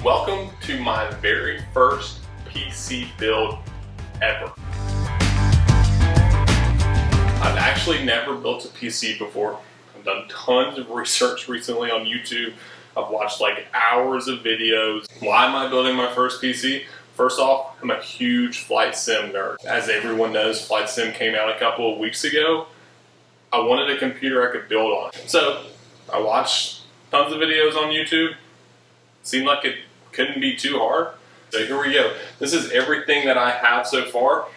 Welcome to my very first PC build ever. I've actually never built a PC before. I've done tons of research recently on YouTube. I've watched like hours of videos. Why am I building my first PC? First off, I'm a huge flight sim nerd. As everyone knows, flight sim came out a couple of weeks ago. I wanted a computer I could build on. So I watched tons of videos on YouTube. Seemed like it couldn't be too hard. So here we go. This is everything that I have so far.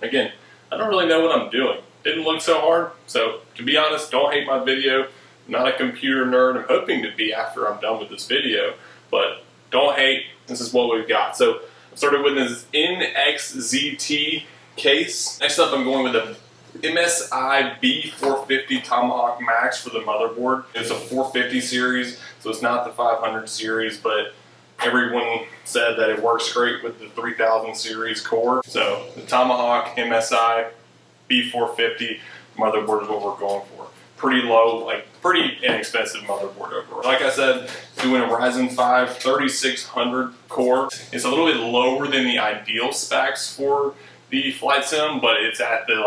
Again, I don't really know what I'm doing. Didn't look so hard. So to be honest, don't hate my video. I'm not a computer nerd. I'm hoping to be after I'm done with this video, but don't hate. This is what we've got. So I started with this NXZT case. Next up, I'm going with a MSI B450 Tomahawk Max for the motherboard. It's a 450 series, so it's not the 500 series, but everyone said that it works great with the 3000 series core. So the Tomahawk MSI B450 motherboard is what we're going for. Pretty low, like pretty inexpensive motherboard overall. Like I said, doing a Ryzen 5 3600 core. It's a little bit lower than the ideal specs for the flight sim, but it's at the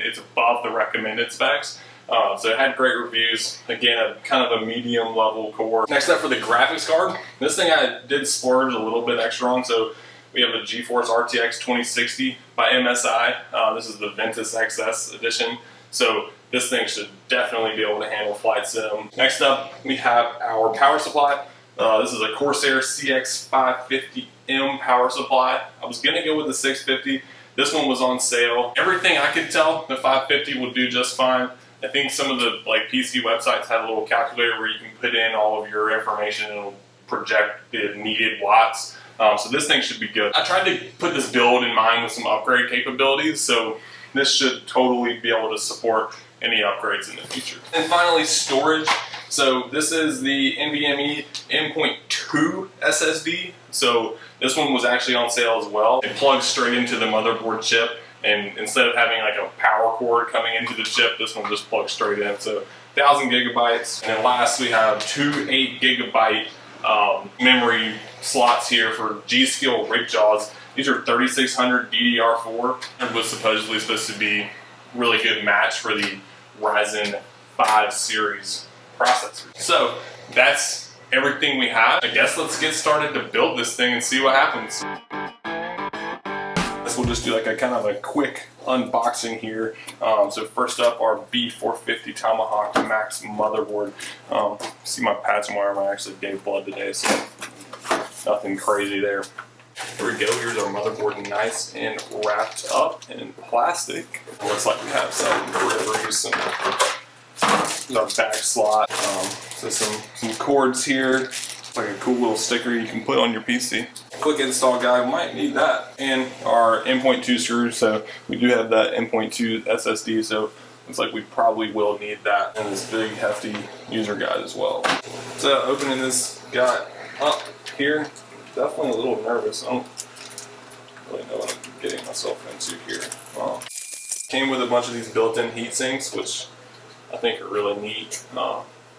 it's above the recommended specs. So it had great reviews. Again, a kind of a medium level core. Next up for the graphics card. This thing I did splurge a little bit extra on. So we have the GeForce RTX 2060 by MSI. This is the Ventus XS edition. So this thing should definitely be able to handle flight sim. Next up, we have our power supply. This is a Corsair CX550M power supply. I was gonna go with the 650. This one was on sale. Everything I could tell, the 550 will do just fine. I think some of the PC websites have a little calculator where you can put in all of your information and it'll project the needed watts. So this thing should be good. I tried to put this build in mind with some upgrade capabilities, so this should totally be able to support any upgrades in the future. And finally, storage. So this is the NVMe M.2 SSD. So this one was actually on sale as well. It plugs straight into the motherboard chip, and instead of having like a power cord coming into the chip, this one just plugs straight in. So 1000 gigabytes. And then last we have two 8 gigabyte memory slots here for G.Skill Rickjaws. These are 3600 DDR4. It was supposedly supposed to be a really good match for the Ryzen 5 series processor. So that's everything we have. I guess let's get started to build this thing and see what happens. We'll just do like a kind of a quick unboxing here. So first up, our B450 Tomahawk Max motherboard. See my patch on my arm, I actually gave blood today, so nothing crazy there. Here we go, here's our motherboard, nice and wrapped up in plastic. Looks like we have some deliveries, our back slot, so some cords here. It's like a cool little sticker you can put on your PC. Quick install guide, might need that. And our M.2 screws, so we do have that M.2 SSD, so looks like we probably will need that. And this big hefty user guide as well. So opening this guy up here, definitely a little nervous. I don't really know what I'm getting myself into here. Came with a bunch of these built-in heat sinks, which I think are really neat.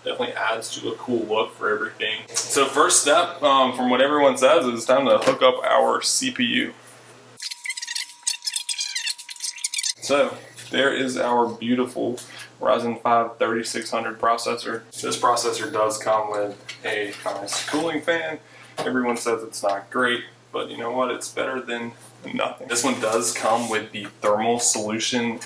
Definitely adds to a cool look for everything. So first step, from what everyone says, is it's time to hook up our CPU. So there is our beautiful Ryzen 5 3600 processor. This processor does come with a nice cooling fan. Everyone says it's not great, but you know what? It's better than nothing. This one does come with the thermal solution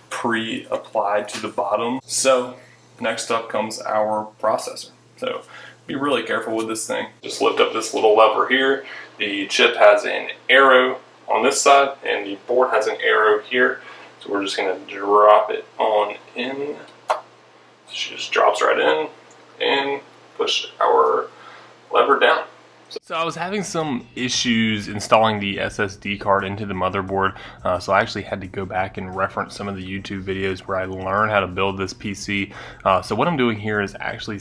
pre-applied to the bottom. So next up comes our processor. So be really careful with this thing. Just lift up this little lever here. The chip has an arrow on this side and the board has an arrow here. So we're just gonna drop it on in. She just drops right in and push our lever down. So I was having some issues installing the SSD card into the motherboard, so I actually had to go back and reference some of the YouTube videos where I learned how to build this PC. So what I'm doing here is actually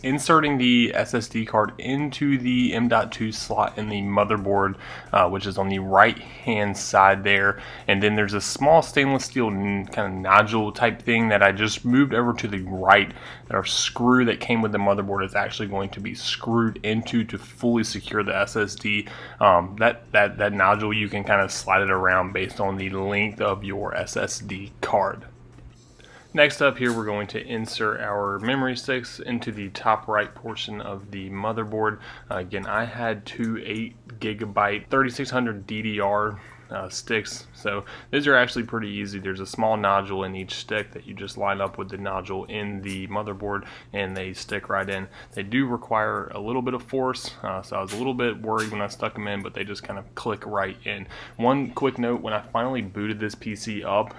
inserting the SSD card into the M.2 slot in the motherboard, which is on the right hand side there, and then there's a small stainless steel kind of nodule type thing that I just moved over to the right. Our screw that came with the motherboard is actually going to be screwed into to fully secure secure the SSD. That nodule, you can kind of slide it around based on the length of your SSD card. Next up here, we're going to insert our memory sticks into the top right portion of the motherboard. Again, I had two 8GB 3600 DDR sticks, so these are actually pretty easy. There's a small nodule in each stick that you just line up with the nodule in the motherboard, and they stick right in. They do require a little bit of force, so I was a little bit worried when I stuck them in, but they just kind of click right in. One quick note: when I finally booted this PC up,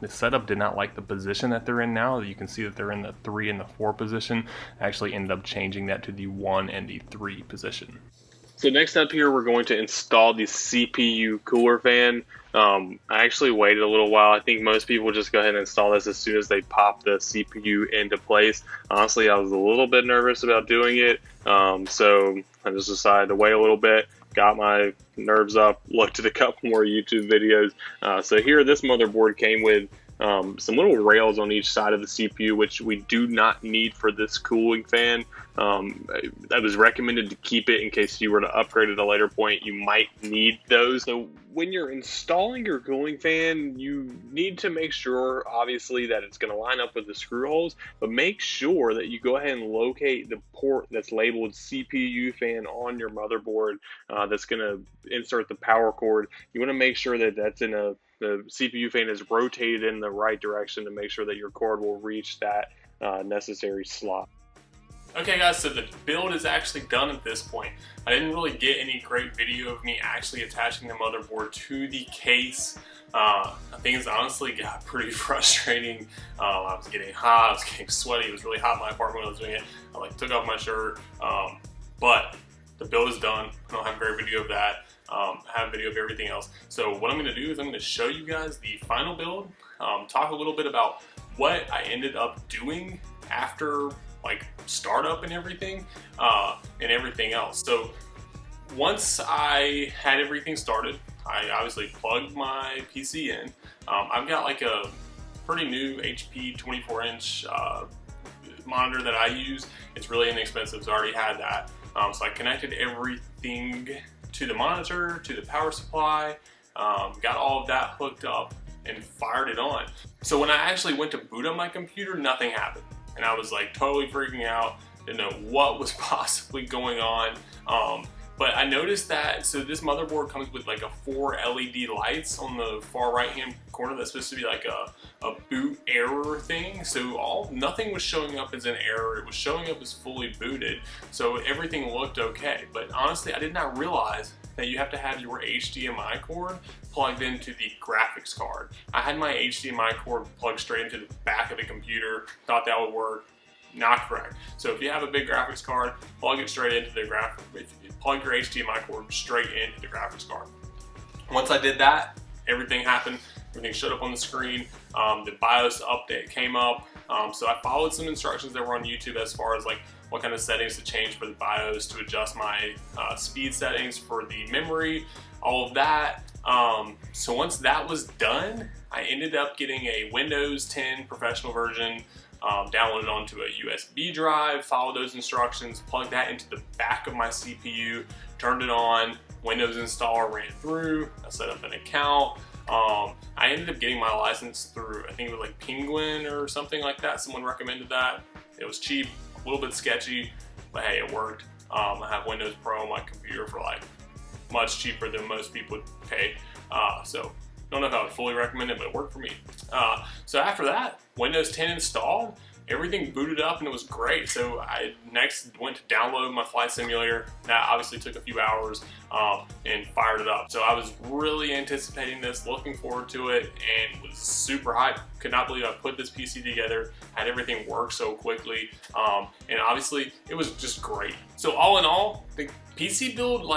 the setup did not like the position that they're in now. You can see that they're in the 3 and the 4 position. I actually ended up changing that to the 1 and the 3 position. So next up here, we're going to install the CPU cooler fan. I actually waited a little while. I think most people just go ahead and install this as soon as they pop the CPU into place. Honestly, I was a little bit nervous about doing it, so I just decided to wait a little bit. Got my nerves up, looked at a couple more YouTube videos. So here, this motherboard came with some little rails on each side of the CPU, which we do not need for this cooling fan. That was recommended to keep it in case you were to upgrade at a later point. You might need those. So when you're installing your cooling fan, you need to make sure, obviously, that it's going to line up with the screw holes, but make sure that you go ahead and locate the port that's labeled CPU fan on your motherboard that's going to insert the power cord. You want to make sure that that's in the CPU fan is rotated in the right direction to make sure that your cord will reach that necessary slot. Okay guys, so the build is actually done at this point. I didn't really get any great video of me actually attaching the motherboard to the case. I think it's honestly got pretty frustrating. I was getting hot, I was getting sweaty, it was really hot in my apartment when I was doing it. I took off my shirt, but the build is done. I don't have a great video of that. I have a video of everything else. So what I'm going to do is I'm going to show you guys the final build, talk a little bit about what I ended up doing after startup and everything else. So once I had everything started, I obviously plugged my PC in. I've got a pretty new HP 24-inch monitor that I use. It's really inexpensive, so I already had that. So I connected everything to the monitor, to the power supply, got all of that hooked up and fired it on. So when I actually went to boot up my computer, nothing happened. And I was totally freaking out, didn't know what was possibly going on. But I noticed that, so this motherboard comes with 4 LED lights on the far right hand corner that's supposed to be a boot error thing. So nothing was showing up as an error, it was showing up as fully booted. So everything looked okay. But honestly, I did not realize that you have to have your HDMI cord plugged into the graphics card. I had my HDMI cord plugged straight into the back of the computer, thought that would work. Not correct. So if you have a big graphics card, plug it straight into the plug your HDMI cord straight into the graphics card. Once I did that, everything happened. Everything showed up on the screen. The BIOS update came up. So I followed some instructions that were on YouTube as far as what kind of settings to change for the BIOS, to adjust my speed settings for the memory, all of that. So once that was done, I ended up getting a Windows 10 professional version, downloaded onto a USB drive, followed those instructions, plugged that into the back of my CPU, turned it on, Windows installer ran through, I set up an account. I ended up getting my license through, I think it was Penguin or something like that. Someone recommended that. It was cheap, a little bit sketchy, but hey, it worked. I have Windows Pro on my computer for much cheaper than most people would pay. So don't know if I would fully recommend it, but it worked for me. So after that, Windows 10 installed, everything booted up and it was great. So I next went to download my flight simulator. That obviously took a few hours and fired it up. So I was really anticipating this, looking forward to it, and was super hyped. Could not believe I put this PC together, had everything work so quickly, and obviously it was just great. So all in all, the PC build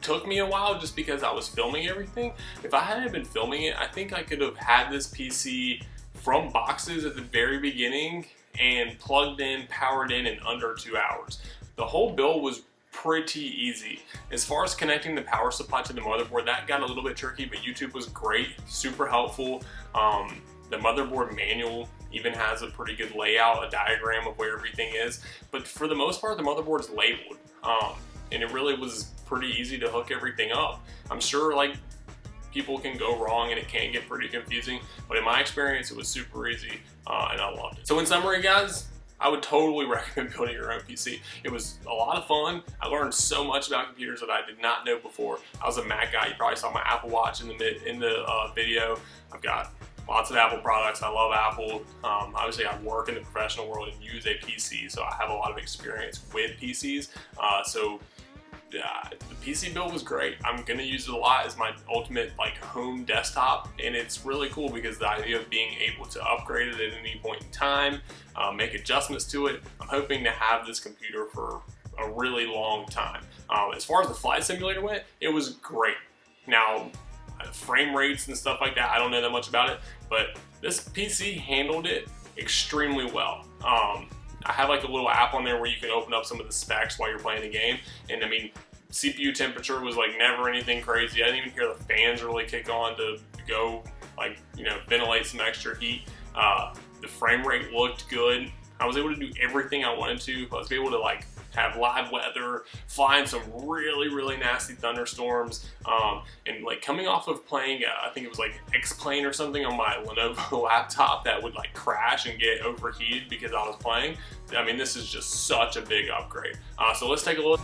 took me a while just because I was filming everything. If I hadn't been filming it, I think I could have had this PC from boxes at the very beginning and plugged in, powered in under 2 hours. The whole build was pretty easy. As far as connecting the power supply to the motherboard, that got a little bit tricky, but YouTube was great, super helpful. The motherboard manual even has a pretty good layout, a diagram of where everything is. But for the most part, the motherboard's labeled. and it really was pretty easy to hook everything up. I'm sure like people can go wrong and it can get pretty confusing, but in my experience it was super easy and I loved it. So in summary guys, I would totally recommend building your own PC. It was a lot of fun. I learned so much about computers that I did not know before. I was a Mac guy. You probably saw my Apple Watch in the video. I've got lots of Apple products. I love Apple. Obviously, I work in the professional world and use a PC, so I have a lot of experience with PCs. The PC build was great. I'm gonna use it a lot as my ultimate like home desktop, and it's really cool because the idea of being able to upgrade it at any point in time, make adjustments to it. I'm hoping to have this computer for a really long time. As far as the flight simulator went, it was great. Now, frame rates and stuff like that, I don't know that much about it, but this PC handled it extremely well. I have like a little app on there where you can open up some of the specs while you're playing the game, and I mean, CPU temperature was like never anything crazy. I didn't even hear the fans really kick on to go like, you know, ventilate some extra heat. The frame rate looked good. I was able to do everything I wanted to. I was able to like have live weather, fly in some really nasty thunderstorms, and like coming off of playing, I think it was like X-Plane or something on my Lenovo laptop that would like crash and get overheated because I was playing. I mean, this is just such a big upgrade. So let's take a look.